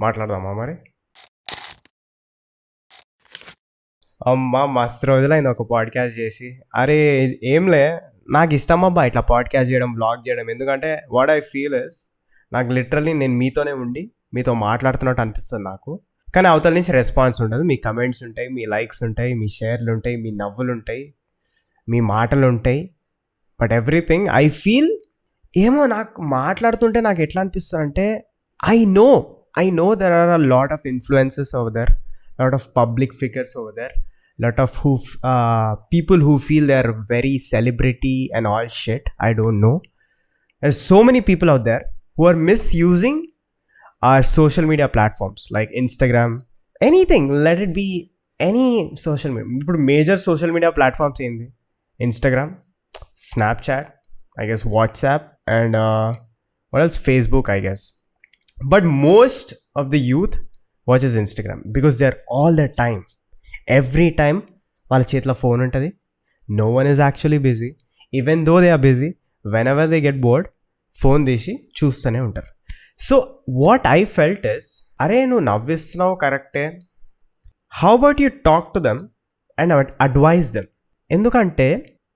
మాట్లాడదామా మరి? అమ్మా మస్తు రోజులైంది ఒక పాడ్కాస్ట్ చేసి. అరే ఏంలే, నాకు ఇష్టం అబ్బా ఇట్లా పాడ్కాస్ట్ చేయడం, వ్లాగ్ చేయడం. ఎందుకంటే వాట్ ఐ ఫీల్ ఇస్, నాకు లిటరల్లీ నేను మీతోనే ఉండి మీతో మాట్లాడుతున్నట్టు అనిపిస్తుంది నాకు. కానీ అవతల నుంచి రెస్పాన్స్ ఉండదు. మీ కమెంట్స్ ఉంటాయి, మీ లైక్స్ ఉంటాయి, మీ షేర్లు ఉంటాయి, మీ నవ్వులు ఉంటాయి, మీ మాటలు ఉంటాయి. బట్ ఎవ్రీథింగ్ ఐ ఫీల్, ఏమో నాకు మాట్లాడుతుంటే నాకు ఎట్లా అనిపిస్తుంది అంటే, I know there are a lot of influences over there, lot of public figures over there, lot of people who feel they're very celebrity and all shit. I don't know. There's so many people out there who are misusing our social media platforms like Instagram, anything, let it be any social media. ఇప్పుడు major social media platforms ఏంది? Instagram, Snapchat, I guess WhatsApp, and what else? Facebook, I guess. But most of the youth watches Instagram because they're all the time, every time వాళ్ళ చేతిలో phone ఉంటుంది. No one is actually busy. Even though they are busy, whenever they get bored phone తీసి చూస్తూనే ఉంటారు. So what I felt is, అరే నువ్వు నవ్విస్తున్నావు కరెక్టే, how about you talk to them and advise them. ఎందుకంటే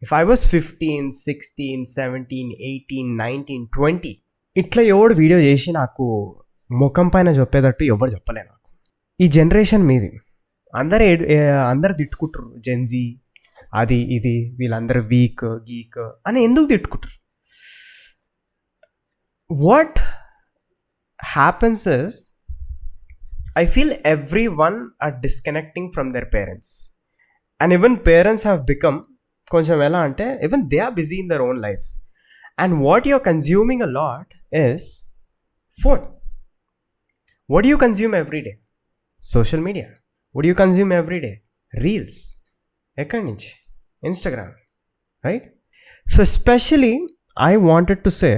if I was 15, 16, 17, 18, 19, 20 ఇట్లా ఎవడు వీడియో చేసి నాకు ముఖం పైన చెప్పేటట్టు ఎవరు చెప్పలే నాకు. ఈ జనరేషన్ మీది, అందరు తిట్టుకుంటారు, జెన్జీ అది ఇది, వీళ్ళందరూ వీక్ గీక్ అని ఎందుకు తిట్టుకుంటారు? What happens is, I feel everyone are disconnecting from their parents. And even parents have become కొంచెం ఎలా అంటే, even they are busy in their own lives. And what you are consuming a lot is phone. What you consume every day? Social media. What do you consume every day? Reels. ఎక్కడి నుంచి? Instagram. Right? So especially I wanted to say,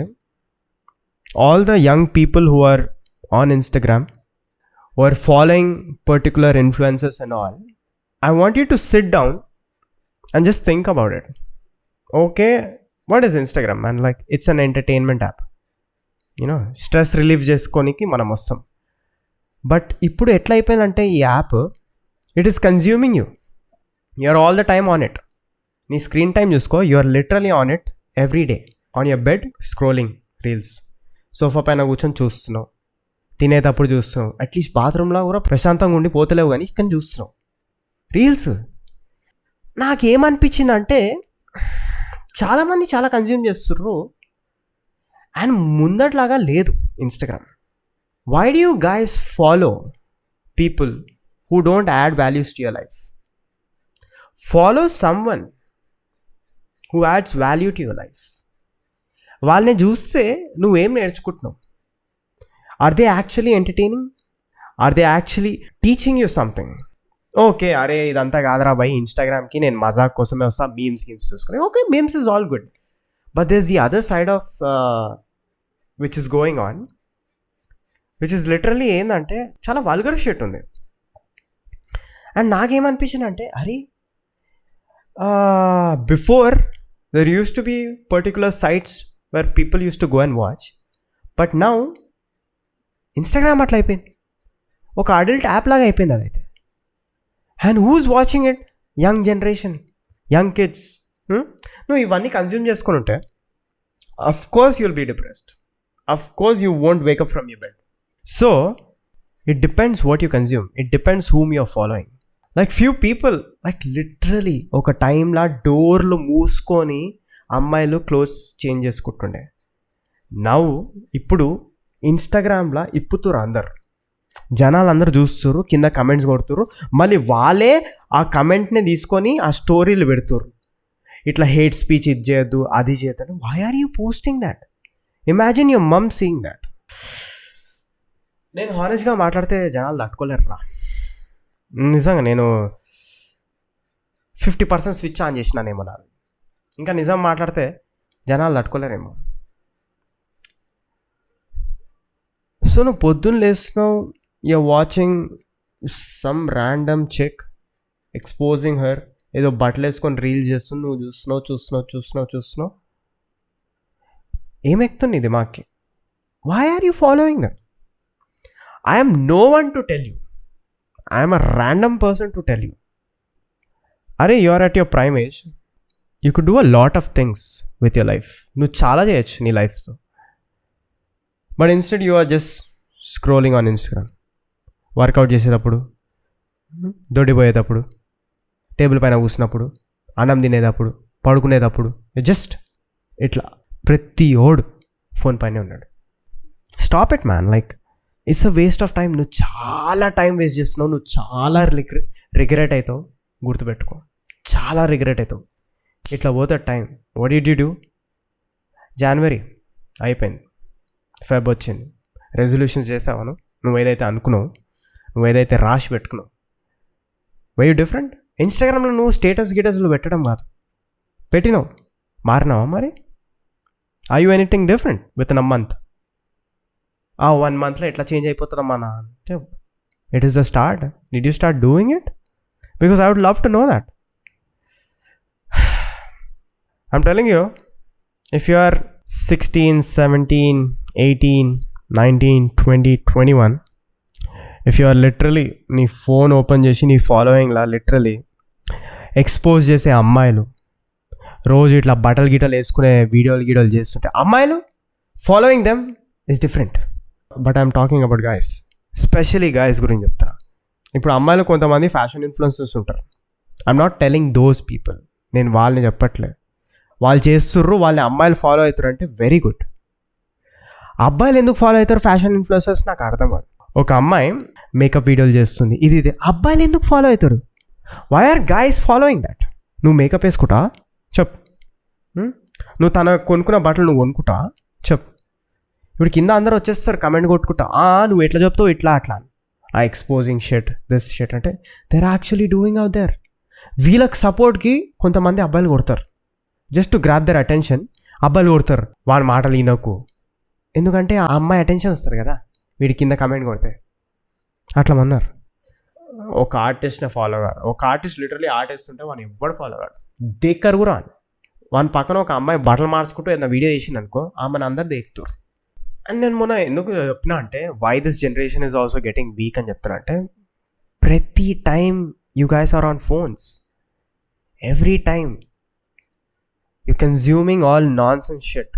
all the young people who are on Instagram, who are following particular influencers and all, I want you to sit down and just think about it. Okay, what is Instagram, man? Like, it's an entertainment app. You know, stress relief చేసుకోనికి మనం వస్తాం. But ఇప్పుడు ఎట్లా అయిపోయిందంటే ఈ app, it is consuming you. You're all the time on it. నీ screen time చూసుకో, you're literally on it every day. On your bed scrolling reels, sofa పైన కూర్చొని చూస్తున్నావు, తినేటప్పుడు చూస్తున్నావు, అట్లీస్ట్ బాత్రూంలో కూడా ప్రశాంతంగా ఉండి పోతలేవు, కానీ ఇక్కడ చూస్తున్నావు రీల్స్. నాకేమనిపించిందంటే, చాలామంది చాలా కన్జ్యూమ్ చేస్తుర్రు అండ్ ముందట్లాగా లేదు Instagram. Why do you guys follow people who don't add values to your life? Follow someone who adds value to your life. వాళ్ళని చూస్తే నువ్వేం నేర్చుకుంటున్నావు? Are they actually entertaining? Are they actually teaching you something? Okay, అరే ఇదంతా కాదురా భయ్, ఇన్స్టాగ్రామ్కి నేను మజాక్ కోసమే వస్తా, మీమ్స్ చూసుకుని. Okay, memes is all good, but there is the other side of which is going on, which is literally ఏంటంటే చాలా వల్గర్ షిట్ ఉంది. అండ్ నాకేమనిపించింది అంటే, అరే before there use to be particular sites where people use to go and watch, but now Instagram అట్లా అయిపోయింది, ఒక adult app లాగా అయిపోయింది అదైతే. And who's watching it? Young generation, young kids. నువ్వు ఇవన్నీ కన్జ్యూమ్ చేసుకుని ఉంటే of course you will be depressed, of course you won't wake up from your bed. So, it depends what you consume. It depends whom you're following. Like few people, like literally ఒక టైంలో డోర్లు మూసుకొని అమ్మాయిలు close change చేసుకుంటుండే. నవ్వు ఇప్పుడు ఇన్స్టాగ్రామ్లో ఇప్పుతురు అందరు, జనాలు అందరు చూస్తురు, కింద కమెంట్స్ కొడుతురు, మళ్ళీ వాళ్ళే ఆ కమెంట్ని తీసుకొని ఆ స్టోరీలు పెడుతురు. ఇట్లా హేట్ స్పీచ్ ఇది చేయొద్దు, అది చేయొద్దు. Why are you posting that? Imagine your mum seeing that. నేను హానెస్ట్గా మాట్లాడితే జనాలు తట్టుకోలేరు రా, నిజంగా. నేను 50% స్విచ్ ఆన్ చేసినానేమో నాది. ఇంకా నిజం మాట్లాడితే జనాలు తట్టుకోలేరేమో. సో నువ్వు పొద్దున్న లేస్తున్నావు, you're watching some random chick exposing her, ఏదో బట్టలు వేసుకొని రీల్స్ చేస్తుంది, నువ్వు చూస్తున్నావు. ఏమెక్కుతుంది ఇది మాకి? Why are you following them? I'm no one to tell you, I'm a random person to tell you, అరే you are at your prime age, you could do a lot of things with your life. నువ్వు చాలా చేయొచ్చు నీ లైఫ్తో. But instead you are just scrolling on Instagram. Workout చేసేటప్పుడు, దొడ్డిపోయేటప్పుడు, table పైన కూర్చున్నప్పుడు, అన్నం తినేటప్పుడు, పడుకునేటప్పుడు, జస్ట్ ఇట్లా ప్రతి ఓడు ఫోన్ పైనే ఉన్నాడు. Stop it man. Like it's a waste of time. నువ్వు చాలా టైం వేస్ట్ చేస్తున్నావు. నువ్వు చాలా రిగ్రెట్ అవుతావు. గుర్తుపెట్టుకో, చాలా రిగ్రెట్ అవుతావు. ఇట్లా పోతే time. What did you do? జనవరి అయిపోయింది, ఫెబ్ వచ్చింది. రెజల్యూషన్స్ చేసావను, నువ్వు ఏదైతే అనుకున్నావు, నువ్వు ఏదైతే రాసి పెట్టుకున్నావు. Why you different? ఇన్స్టాగ్రామ్లో నువ్వు స్టేటస్లు పెట్టడం కాదు, పెట్టినావు, మారినావా మరి? Are you anything different with in a month? 1 monthలో ఎట్లా చేంజ్ అయిపోతుందమ్మా నా అంటే, it is the start. Did you start doing it? Because I would love to know that. I'm telling you, if you are 16, 17, 18, 19, 20, 21, if you are literally నీ phone open చేసి నీ ఫాలోయింగ్లా literally expose చేసే అమ్మాయిలు, రోజు ఇట్లా బట్టలు గిట్టలు వేసుకునే వీడియోలు చేస్తుంటే అమ్మాయిలు following them is different. But I'm talking about guys, especially guys గురించి చెప్తున్నా. ఇప్పుడు అమ్మాయిలు కొంతమంది ఫ్యాషన్ ఇన్ఫ్లుయెన్సర్స్ ఉంటారు. I'm not telling those people, నేను వాళ్ళని చెప్పట్లేదు. వాళ్ళు చేస్తుర్రు, వాళ్ళని అమ్మాయిలు ఫాలో అవుతారు అంటే వెరీ గుడ్. అబ్బాయిలు ఎందుకు ఫాలో అవుతారు ఫ్యాషన్ ఇన్ఫ్లుయెన్సర్స్ నాకు అర్థం కాదు. ఒక అమ్మాయి మేకప్ వీడియోలు చేస్తుంది, ఇది అబ్బాయిలు ఎందుకు ఫాలో అవుతారు? Why are guys following that? నువ్వు మేకప్ వేసుకుంటా చెప్పు, నువ్వు తన కొనుక్కున్న బట్టలు నువ్వు కొనుక్కుంటా చెప్పు. ఇప్పుడు కింద అందరూ వచ్చేస్తారు కమెంట్ కొట్టుకుంటా, నువ్వు ఎట్లా చెప్తావు ఇట్లా అట్లా. ఆ ఎక్స్పోజింగ్ షర్ట్, దిస్ షర్ట్ అంటే they are actually doing out there. వీళ్ళకి సపోర్ట్కి కొంతమంది అబ్బాయిలు కొడతారు, just to grab their attention. అబ్బాయిలు కొడతారు వాళ్ళ మాటలు ఈయనకు, ఎందుకంటే ఆ అమ్మాయి అటెన్షన్ వస్తారు కదా వీడి కింద కమెంట్ కొడితే. అట్లా అన్నారు. ఒక ఆర్టిస్ట్ని ఫాలో కాదు, ఒక ఆర్టిస్ట్ లిటరలీ ఆర్టిస్ట్ ఉంటే వాడిని ఎవ్వడు ఫాలో కాదు, దేక్కరు కూడా. వాని పక్కన ఒక అమ్మాయి బట్టలు మార్చుకుంటూ ఏదైనా వీడియో చేసింది అనుకో, ఆమెను అందరు దేకుతారు. అండ్ నేను మొన్న ఎందుకు చెప్తున్నా అంటే, why this generation is also getting weak అని చెప్తున్నా అంటే, ప్రతి time you guys are on phones. Every time you consuming all nonsense shit.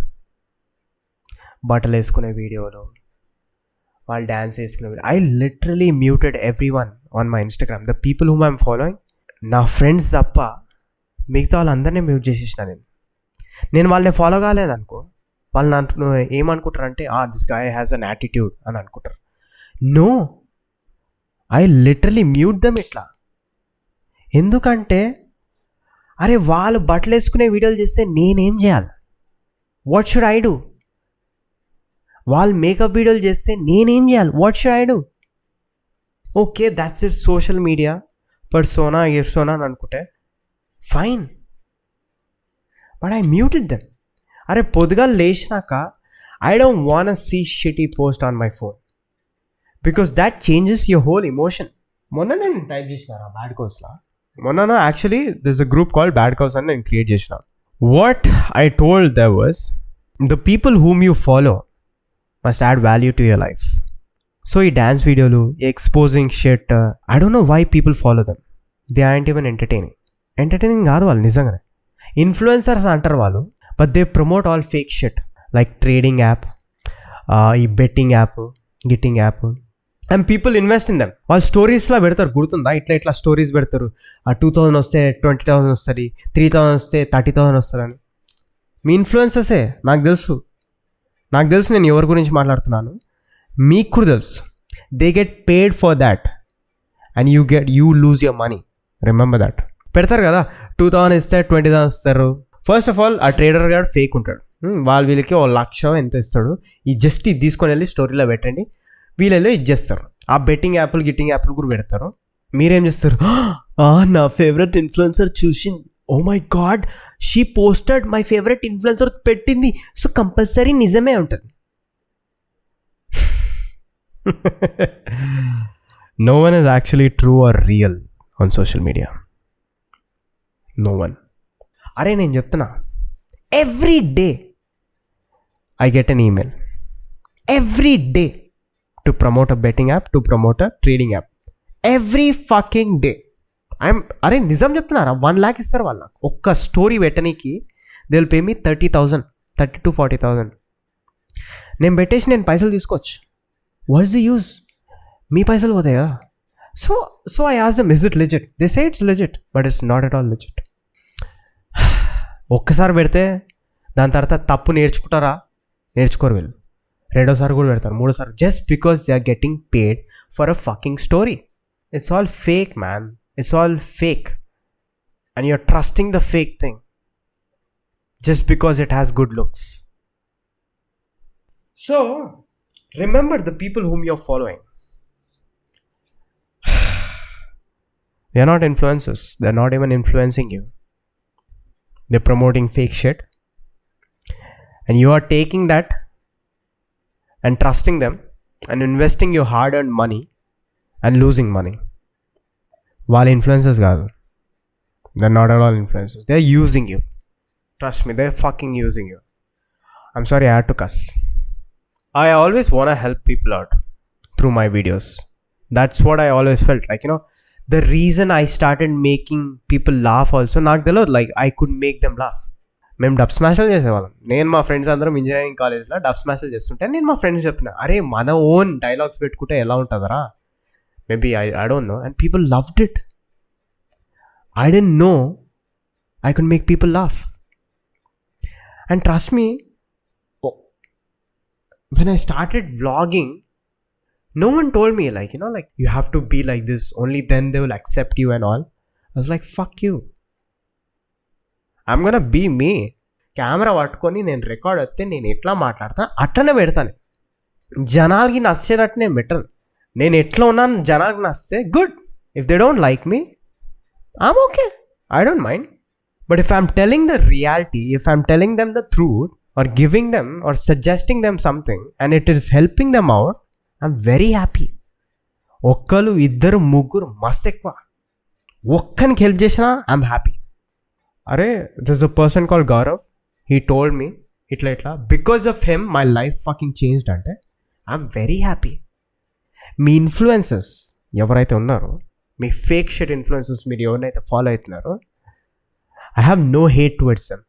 బట్టలు వేసుకునే వీడియోలు, వాళ్ళు డ్యాన్స్ వేసుకునే వీడియో. I literally muted every one on my Instagram, the people whom I'm following. నా ఫ్రెండ్స్ తప్ప మిగతా వాళ్ళందరినీ మ్యూట్ చేసేసిన నేను వాళ్ళని ఫాలో కాలేదనుకో, వాళ్ళు నన్ను ఏమనుకుంటారంటే, this guy has an attitude అని అనుకుంటారు. No, I literally mute them. ఇట్లా ఎందుకంటే, అరే వాళ్ళు బట్టలు వేసుకునే వీడియోలు చేస్తే నేనేం చేయాలి? What should I do? వాళ్ళు మేకప్ వీడియోలు చేస్తే నేనేం చేయాలి? What should I do? Okay, that's it, social media persona గిర్సోనా అని అనుకుంటే fine, but I muted them. అరే పొద్దుగా లేచినాక I don't want see shitty post on my phone, because that changes your whole emotion. మొన్న నేను టైప్ చేసినారా bad కౌస్లా, మొన్న actually this a group called bad cows అని నేను క్రియేట్ చేసిన. What I told there was, the people whom you follow must add value to your life. So ఈ dance వీడియోలు, exposing shit, I don't know why people follow them. They aren't even entertaining కాదు వాళ్ళు నిజంగానే. Influencers అంటారు వాళ్ళు, but they promote all fake shit like trading app, ఈ betting app, గిట్టింగ్ app, and people invest in them. వాళ్ళు స్టోరీస్లో పెడతారు, గుర్తుందా? ఇట్లా స్టోరీస్ పెడతారు, 2,000 వస్తే 20,000 వస్తుంది, 3,000 వస్తే 30,000 వస్తుందని. మీ ఇన్ఫ్లుయెన్సర్సే, నాకు తెలుసు నేను ఎవరి గురించి మాట్లాడుతున్నాను, మీకు కూడా తెలుసు. They get paid for that and you lose your money. Remember that. పెడతారు కదా 2,000 ఇస్తే 20,000 ఇస్తారు. ఫస్ట్ ఆఫ్ ఆల్ ఆ ట్రేడర్ గారు ఫేక్ ఉంటాడు. వీళ్ళకి 1,00,000 ఎంత ఇస్తాడు, ఇది తీసుకొని వెళ్ళి స్టోరీలో పెట్టండి, వీళ్ళు ఇది చేస్తారు. ఆ బెట్టింగ్ యాప్లు గిట్టింగ్ యాప్లు కూడా పెడతారు. మీరేం చేస్తారు, నా ఫేవరెట్ ఇన్ఫ్లుయెన్సర్ చూసి, oh my god she posted, my favourite influencer పెట్టింది, సో కంపల్సరీ నిజమే ఉంటుంది. No one is actually true or real on social media. No one. అరే నేను చెప్తున్నా, every day I get an email, every day to promote a betting app, to promote a trading app. Every fucking day. అరే నిజం చెప్తున్నారా, 1 lakh ఇస్తారు వాళ్ళ ఒక్క story పెట్టనీకి. They will pay me 30,000, 30 to 40,000. నేను పెట్టేసి నేను పైసలు తీసుకోవచ్చు. What's the use? మీ పైసలు పోతాయి కదా. So I ask them, is it legit? They say it's legit, but it's not at all legit. ఒక్కసారి పెడితే దాని తర్వాత తప్పు నేర్చుకుంటారా? నేర్చుకోరు వీళ్ళు. రెండోసారి కూడా పెడతారు, మూడోసారి, just because they are getting paid for a fucking story. It's all fake, man. It's all fake. And you're trusting the fake thing just because it has good looks. So, remember the people whom you're following. They're not influencers. They're not even influencing you. They're promoting fake shit. And you are taking that and trusting them and investing your hard-earned money and losing money. While influencers kaadu, they're not at all influencers. They're using you. Trust me, they're fucking using you. I'm sorry I had to cuss. I always want to help people out through my videos. That's what I always felt like, the reason I started making people laugh also, నాకు తెలియదు, like I could make them laugh. మేము dub స్మాష్లు చేసేవాళ్ళం. నేను మా friends అందరం engineering కాలేజ్లో dub స్మాష్లు చేస్తుంటే నేను మా ఫ్రెండ్స్ చెప్పిన, అరే మన ఓన్ డైలాగ్స్ పెట్టుకుంటే ఎలా ఉంటుందరా, maybe I don't know, and people loved it. I didn't know I could make people laugh. And trust me, when I started vlogging, no one told me like you have to be like this, only then they will accept you and all. I was like, fuck you, I'm gonna be me. Camera పట్టుకొని నేను record వస్తే నేను ఎట్లా మాట్లాడతాను అట్లనే పెడతాను. జనాలకి నచ్చేటట్టు నేను పెట్టను. నేను ఎట్లా ఉన్నాను జనాలకు నచ్చితే good. If they don't like me, I'm okay, I don't mind. But if I'm telling the reality, if I'm telling them the truth or giving them or suggesting them something and it is helping them out, I'm very happy. ఒక్కరు ఇద్దరు ముగ్గురు మస్త్ ఎక్కువ, ఒక్కరికి help చేసినా I'm happy. అరే this a person called Gaurav, he told me ఇట్లా because of him my life fucking changed అంటే I'm very happy. Me influences ఎవరైతే ఉన్నారో, మీ ఫేక్ షిట్ ఇన్ఫ్లుయెన్సెస్ మీరు ఎవరైతే ఫాలో అవుతున్నారో, I have no hate towards them.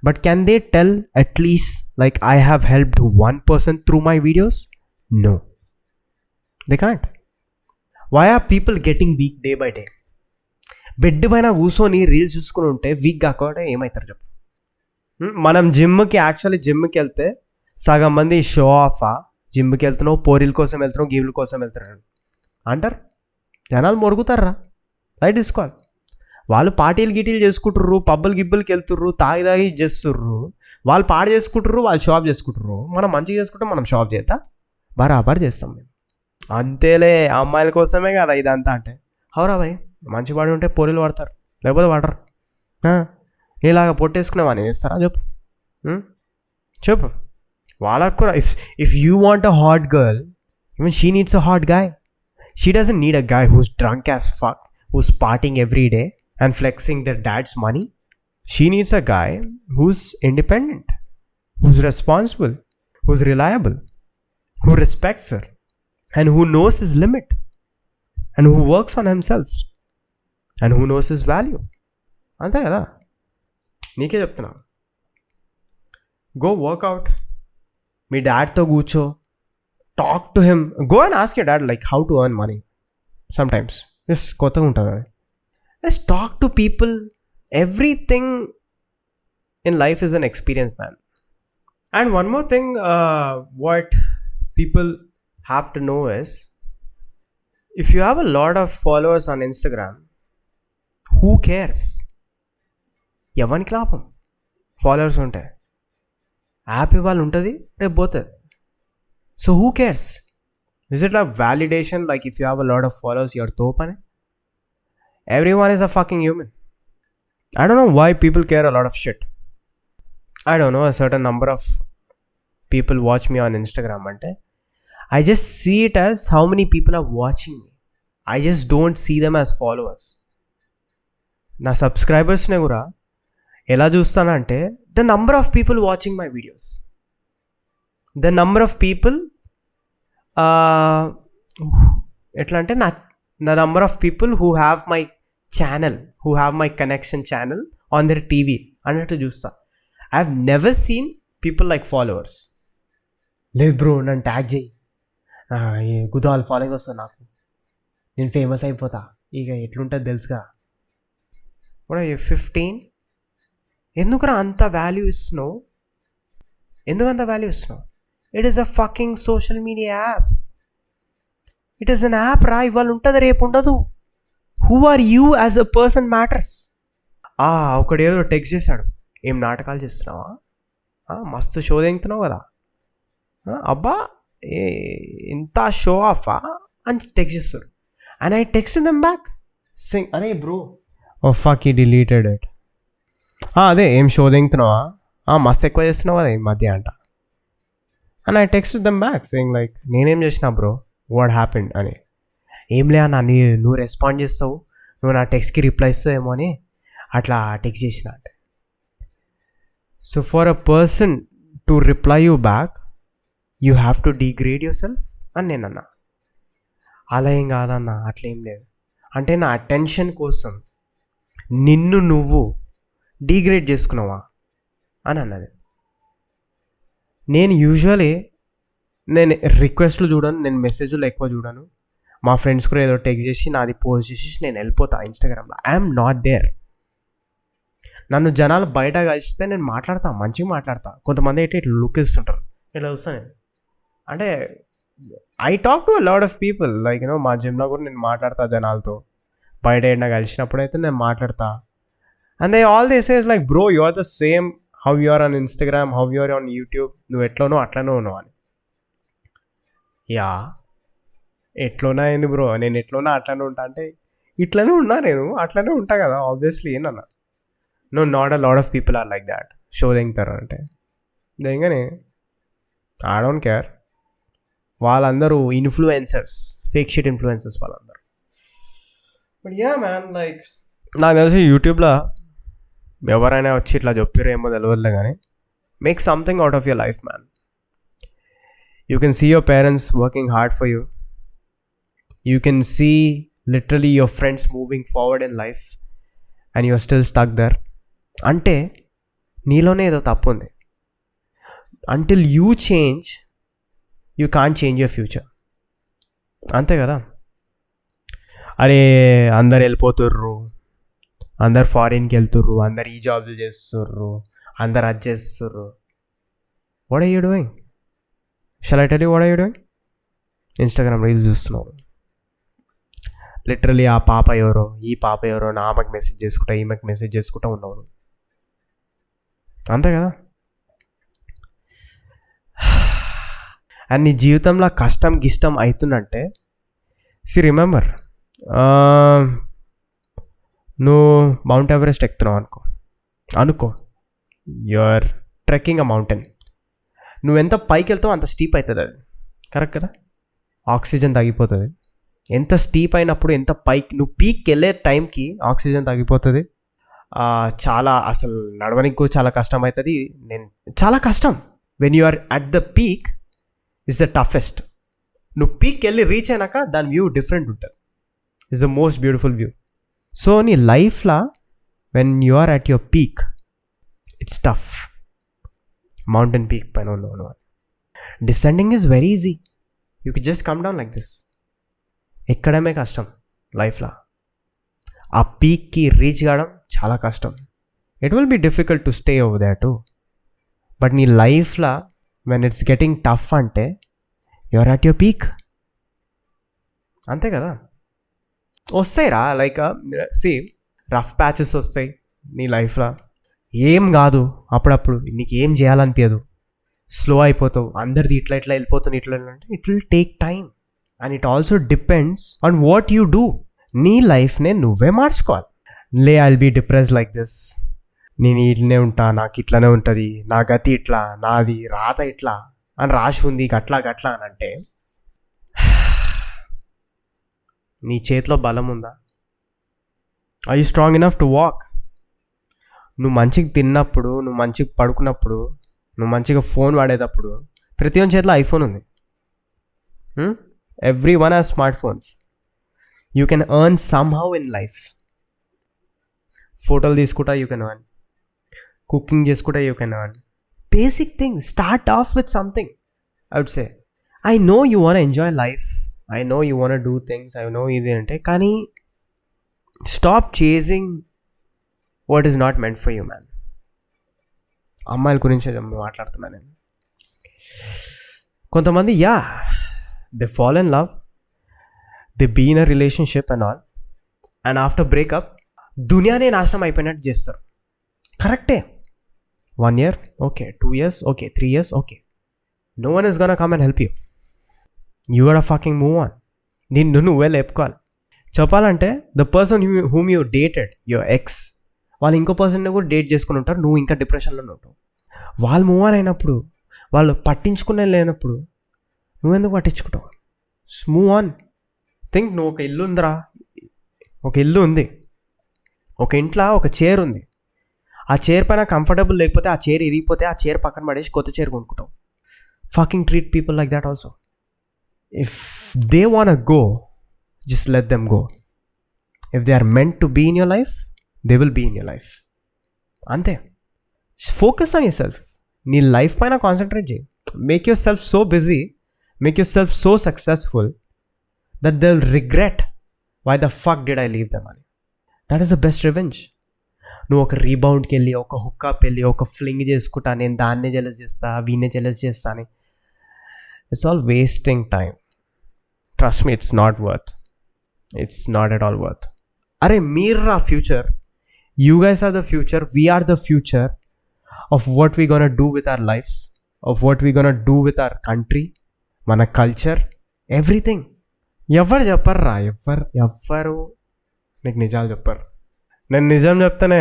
But can they tell at least like I have helped 1 person through my videos? No, they can't. Why are people getting weak day by day? Bed పైన కూర్చొని reels చూసుకుని ఉంటే week కాకపోతే ఏమవుతారు చెప్పు? మనం జిమ్కి వెళ్తే సగం మంది షో ఆఫా, జిమ్కి వెళ్తున్నావు పోరీల కోసం వెళ్తున్నావు, గీవుల కోసం వెళ్తున్నాడు అంటారు. జనాలు మొరుగుతారా? లైట్ తీసుకోవాలి. వాళ్ళు పార్టీలు గిటీలు చేసుకుంటుర్రు, పబ్బులు గిబ్బులకి వెళ్తుర్రు, తాగి చేస్తుర్రు. వాళ్ళు పాడు చేసుకుంటుర్రు, వాళ్ళు షాప్ చేసుకుంటుర్రు. మనం మంచిగా చేసుకుంటే మనం షాప్ చేద్దాం, బరాబర్ చేస్తాం మేము. అంతేలే, అమ్మాయిల కోసమే కదా ఇదంతా అంటే. అవురా భయ్, మంచి పాడి ఉంటే పోరీలు పడతారు, లేకపోతే పడరు. నీలాగా పొట్టేసుకునేవాని చేస్తారా చెప్పు? చెప్పు. వాళ్ళకు కూడా if you want a hot girl, even she needs a hot guy. She doesn't need a guy who's drunk as fuck, who's partying every day and flexing their dad's money. She needs a guy who's independent, who's responsible, who's reliable, who respects her and who knows his limit and who works on himself and who knows his value. అంతే కదా, నీకే చెప్తున్నా. Go work out, మీ డాడ్తో కూర్చో, talk to him. Go and ask your dad like how to earn money. Some times just కొత్తగా ఉంటుంది అది. Just talk to people. Everything in life is an experience, man. And one more thing what people have to know is, if you have a lot of followers on Instagram, who cares? ఎవ్వనికి లాభం followers ఉంటే? App ఇవాళ ఉంటుంది, రేపు పోతుంది. So who cares? Is it a validation like if you have a lot of followers your తోప్ అని? Everyone is a fucking human. I don't know why people care a lot of shit. I don't know, a certain number of people watch me on Instagram ante I just see it as how many people are watching me. I just don't see them as followers. నా సబ్స్క్రైబర్స్ని కూడా ఎలా చూస్తానంటే the number of people watching my videos, the number of people ఎట్లా అంటే the number of people who have my channel, who have my connection channel on their TV అన్నట్టు చూస్తా. I have never seen people like followers. లేదు bro నన్ను tag చేయి, గుదాల్ following వస్తుంది నాకు, నేను ఫేమస్ అయిపోతా, ఇక ఎట్లుంటుంది తెలుసుగా. 15 ఎందుకురా అంత వాల్యూ ఇస్తున్నావు? ఎందుకు అంత వాల్యూ ఇస్తున్నావు? It is a fucking social media app. It is an app రా. ఇవాళ ఉంటుంది, రేపు ఉండదు. Who are you as a person matters. ఒకడేదో టెక్స్ట్ చేశాడు, ఏం నాటకాలు చేస్తున్నావా, మస్తు షో దింగుతున్నావు కదా, అబ్బా ఇంత షో ఆఫా అని టెక్స్ట్ చేస్తాడు. And I text them back Singh, అరే బ్రో ఓ ఫక్, ఈ డిలీటెడ్ ఇట్. అదే ఏం షో దింగుతున్నావా, మస్తు ఎక్కువ చేస్తున్నావు కదా ఈ మధ్య అంట. And I text them back saying like, నేనేం చేసినా బ్రో, వాట్ హ్యాపెండ్ అని. ఏం లే అన్న, నువ్వు రెస్పాండ్ చేస్తావు, నువ్వు నా టెక్స్ట్కి రిప్లై ఇస్తావేమో అని అట్లా టెక్స్ట్ చేసిన అంటే. So for a person to reply you back you have to degrade your self అని నేను అన్నా. అలా ఏం కాదన్న, అట్లా ఏం లేదు. అంటే నా అటెన్షన్ కోసం నిన్ను నువ్వు డిగ్రేడ్ చేసుకున్నావా అని అన్నది. నేను యూజువలీ రిక్వెస్ట్లు చూడను, నేను మెసేజ్లు ఎక్కువ చూడను. మా ఫ్రెండ్స్ కూడా ఏదో టెక్స్ట్ చేసి నాది పోస్ట్ చేసి నేను వెళ్ళిపోతా ఇన్స్టాగ్రామ్లో. I'm not there. నన్ను జనాలు బయట కలిస్తే నేను మాట్లాడతా, మంచిగా మాట్లాడతా. కొంతమంది అయితే ఇట్లా లుక్ ఇస్తుంటారు, ఇట్లా చూస్తాను నేను. అంటే I talk to a lot of people, like you know మా జిమ్లో కూడా నేను మాట్లాడతా జనాలతో, బయట ఏదైనా కలిసినప్పుడు అయితే నేను మాట్లాడతా. And they all they says like, bro you are the same how you are on Instagram, how you are on YouTube, నువ్వు ఎట్లనో అట్లనే ఉన్నావు అని. యా ఎట్లోనా అయింది బ్రో, నేను ఎట్లోనా అట్లనే ఉంటా అంటే ఇట్లనే ఉన్నా, నేను అట్లనే ఉంటా కదా ఆబ్వియస్లీ ఏంటన్నా. No, not a lot of people are like that. Show దింగుతారు అంటే దిగనే, ఐ డోంట్ కేర్. వాళ్ళందరూ ఇన్ఫ్లుయెన్సర్స్, ఫేక్ షిట్ ఇన్ఫ్లుయెన్సర్స్ వాళ్ళందరూ. బట్ యా మ్యాన్, లైక్ నాకు తెలిసి యూట్యూబ్లో ఎవరైనా వచ్చి ఇట్లా చెప్పారేమో తెలియదులే కానీ, make something out of your life man. You can see your parents working hard for you. You can see literally your friends moving forward in life and you are still stuck there. అంటే నీలోనే ఏదో తప్పు ఉంది. Until you change you can't change your future. అంతే కదా. అరే అందరు వెళ్ళిపోతుర్రు, అందరు ఫారిన్కి వెళ్తుర్రు, అందరు ఈ జాబ్లు చేస్తుర్రు, అందరు అది చేస్తుర్రు. What are you doing? Shall I tell you what are you doing? Instagram reels చూస్తున్నావు. లిటరలీ ఆ పాప ఎవరో, ఈ పాప ఎవరో, నా ఆమెకు మెసేజ్ చేసుకుంటా, ఈమెకు మెసేజ్ చేసుకుంటా ఉన్నావు. అంతే కదా. అండ్ నీ జీవితంలో కష్టం గిష్టం అవుతుందంటే రిమెంబర్, నువ్వు మౌంట్ ఎవరెస్ట్ ఎక్కుతున్నావు అనుకో you are trekking a mountain. నువ్వు ఎంత పైకి వెళ్తావు అంత స్టీప్ అవుతుంది అది, కరెక్ట్ కదా. ఆక్సిజన్ తగ్గిపోతుంది. ఎంత స్టీప్ అయినప్పుడు, ఎంత పైకి నువ్వు పీక్కి వెళ్ళే టైంకి ఆక్సిజన్ తగ్గిపోతుంది. చాలా అసలు నడవడానికి కూడా చాలా కష్టం అవుతుంది. చాలా కష్టం. When you are at the peak is the toughest. నువ్వు పీక్కి వెళ్ళి రీచ్ అయినాక దాని వ్యూ డిఫరెంట్ ఉంటుంది. Is the most beautiful view. So నీ లైఫ్లో when you are at your peak it's tough. Mountain peak పైన ఉన్నావు. Descending is very easy. You can just come down like this. ఎక్కడమే కష్టం లైఫ్లో. ఆ పీక్కి రీచ్ కావడం చాలా కష్టం. It will be difficult to stay over there to. But నీ లైఫ్లో వెన్ ఇట్స్ గెటింగ్ టఫ్ అంటే you are at your peak. అంతే కదా. వస్తాయిరా, లైక్ రఫ్ ప్యాచెస్ వస్తాయి నీ లైఫ్లో. ఏం కాదు, అప్పుడప్పుడు నీకు ఏం చేయాలనిపించదు, స్లో అయిపోతావు, అందరిది ఇట్లా వెళ్ళిపోతుంది, ఇట్లా అంటే it will take time. And it also depends on what you do. నీ లైఫ్నే నువ్వే మార్చుకోవాలి. I will be depressed like this, నేను ఇట్లనే ఉంటా, నాకు ఇట్లనే ఉంటుంది, నా గతి ఇట్లా, నాది రాత ఇట్లా అని రాసి ఉంది, గట్లా అని అంటే నీ చేతిలో బలం ఉందా? Are you strong enough to walk? నువ్వు మంచిగా తిన్నప్పుడు, నువ్వు మంచిగా పడుకున్నప్పుడు, నువ్వు మంచిగా ఫోన్ వాడేటప్పుడు ప్రతి ఒక్క చేతిలో ఐఫోన్ ఉంది. Everyone has smartphones. You can earn somehow in life. ఫోటోలు తీసుకుంటా యూ కెన్ earn. కుకింగ్ చేసుకుంటా you can earn. Basic things. Start off with something, I would say. I know you want to enjoy life. I know you want to do things. I know ఇది అంటే, కానీ stop చేసింగ్ what is not meant for you man. అమ్మాయిల గురించి మాట్లాడుతున్నాను నేను. కొంతమంది they fall in love, they be in a relationship and all, and after breakup దునియానే నాశనం అయిపోయినట్టు చేస్తారు. కరెక్టే. 1 year, okay. 2 years, okay. 3 years, okay. No one is gonna come and help you. You gotta fucking move on. నిన్ను నువ్వే లేపుకోవాలి. చెప్పాలంటే the person whom you dated, your ex, వాళ్ళు ఇంకో పర్సన్ని కూడా డేట్ చేసుకుని ఉంటారు. నువ్వు ఇంకా డిప్రెషన్లోనే ఉంటావు. వాళ్ళు మూవ్ ఆన్ అయినప్పుడు, వాళ్ళు పట్టించుకునే లేనప్పుడు నువ్వెందుకు పట్టించుకుంటావు? Move on. థింక్, నువ్వు ఒక ఇల్లు ఉందిరా, ఒక ఇల్లు ఉంది, ఒక ఇంట్లో ఒక చైర్ ఉంది. ఆ చైర్ పైన కంఫర్టబుల్ లేకపోతే, ఆ చైర్ ఇరిగిపోతే, ఆ చైర్ పక్కన పడేసి కొత్త చైర్ కొనుక్కుంటావు. Fucking treat people like that also. If they want go, just let them go. If they are meant to be in your life, they will be in your life. అంతే. Focus on yourself. నీ life పైన concentrate చేయి. Make yourself so busy, make yourself so successful that they will regret why the fuck did I leave them అని. That is the best revenge. నువ్వు ఒక రీబౌండ్కి వెళ్ళి, ఒక hook up వెళ్ళి, ఒక ఫ్లింగ్ చేసుకుంటా, నేను దాన్నే జెలస్ చేస్తా, వీన్నే జెలస్ చేస్తా అని, it's all wasting time. Trust me, it's not worth. It's not at all worth. అరే మీర్రా future. You guys are the future. We are the future of what we gonna do with our lives, of what we gonna do with our country, మన culture, everything. ఎవరు చెప్పర్రా? ఎవ్వరు నీకు నిజాలు చెప్పరు. నేను నిజం చెప్తానే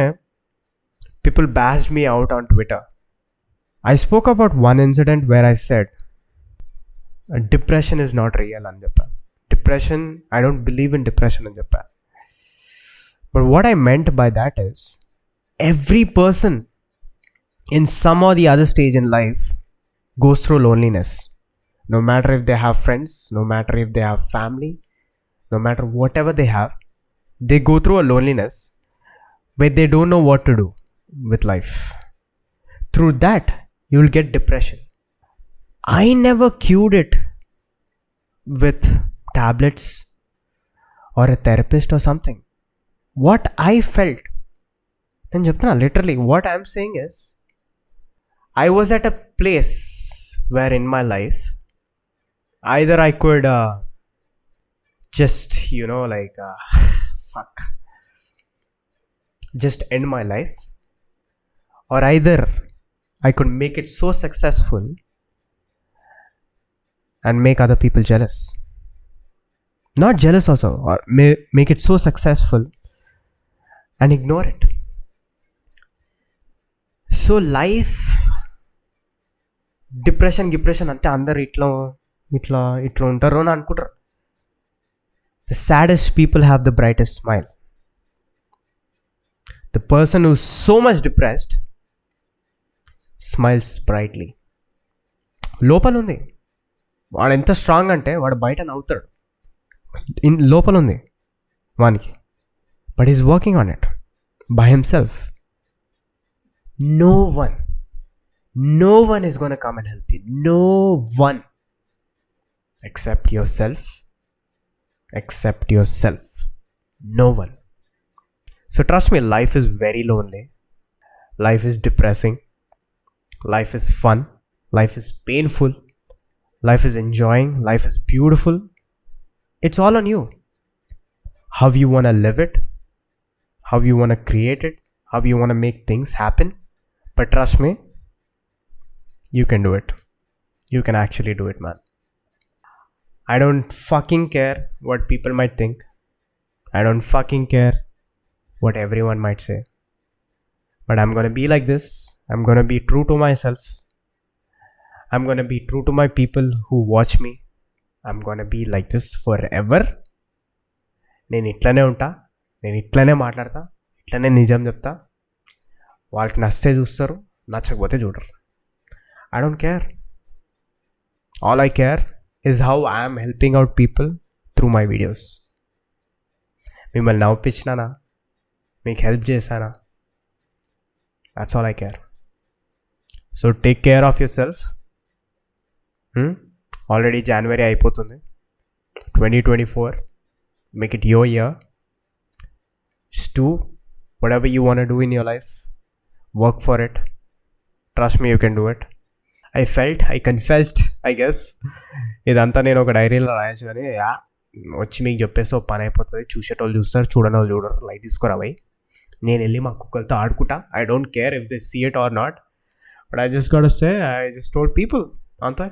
people bashed me out on Twitter. I spoke about one incident where I said depression is not real అని చెప్పాను. Depression, I don't believe in depression అని చెప్పాను. But what I meant by that is, every person in some or the other stage in life goes through loneliness. No matter if they have friends, no matter if they have family, no matter whatever they have, they go through a loneliness where they don't know what to do with life. Through that, you will get depression. I never cured it with tablets or a therapist or something. What I felt, నేను చెప్తున్నా, literally what I'm saying is, I was at a place where in my life, either I could just, just end my life, or either I could make it so successful and make other people jealous. Not jealous also, or make it so successful and ignore it. So life, depression అంటే అందరు ఇట్లా ఉంటారు అని అనుకుంటారు. The saddest people have the brightest smile. The person who so much depressed smiles brightly. లోపల ఉంది వాడు ఎంత స్ట్రాంగ్ అంటే వాడు బయట నవ్వుతాడు, లోపల ఉంది వానికి, but is working on it by himself. No one is going to come and help you. No one. Except yourself. No one. So trust me, life is very lonely. Life is depressing. Life is fun. Life is painful. Life is enjoying. Life is beautiful. It's all on you. How you want to live it. How you want to create it. How you want to make things happen. But trust me, you can do it. You can actually do it, man. I don't fucking care what people might think. I don't fucking care what everyone might say. But I'm going to be like this. I'm going to be true to myself. I'm going to be true to my people who watch me. I'm going to be like this forever. నేను ఇట్లనే ఉంటా, నేను ఇట్లనే మాట్లాడతా, ఇట్లనే నిజం చెప్తా. వాళ్ళకి నచ్చితే చూస్తారు, నచ్చకపోతే చూడరు. I don't care. All I care is how I am helping out people through my videos. మిమ్మల్ని నవ్వించినానా, మీకు హెల్ప్ చేశానా, that's all I care. So take care of yourself. Already జనవరి అయిపోతుంది. 2024, make it your year. Just do whatever you want to do in your life. Work for it. Trust me, you can do it. I confessed, I guess. ఇదంతా నేను ఒక డైరీలో రాయచ్చు, కానీ వచ్చి మీకు చెప్పేసి ఒక పని అయిపోతుంది. చూసేటోళ్ళు చూస్తారు, చూడని వాళ్ళు చూడరు. లైట్ తీసుకురావై, నేను వెళ్ళి మా కుక్కలతో ఆడుకుంటా. I don't care if they see it or not, but I just got say, I just told people అంతే.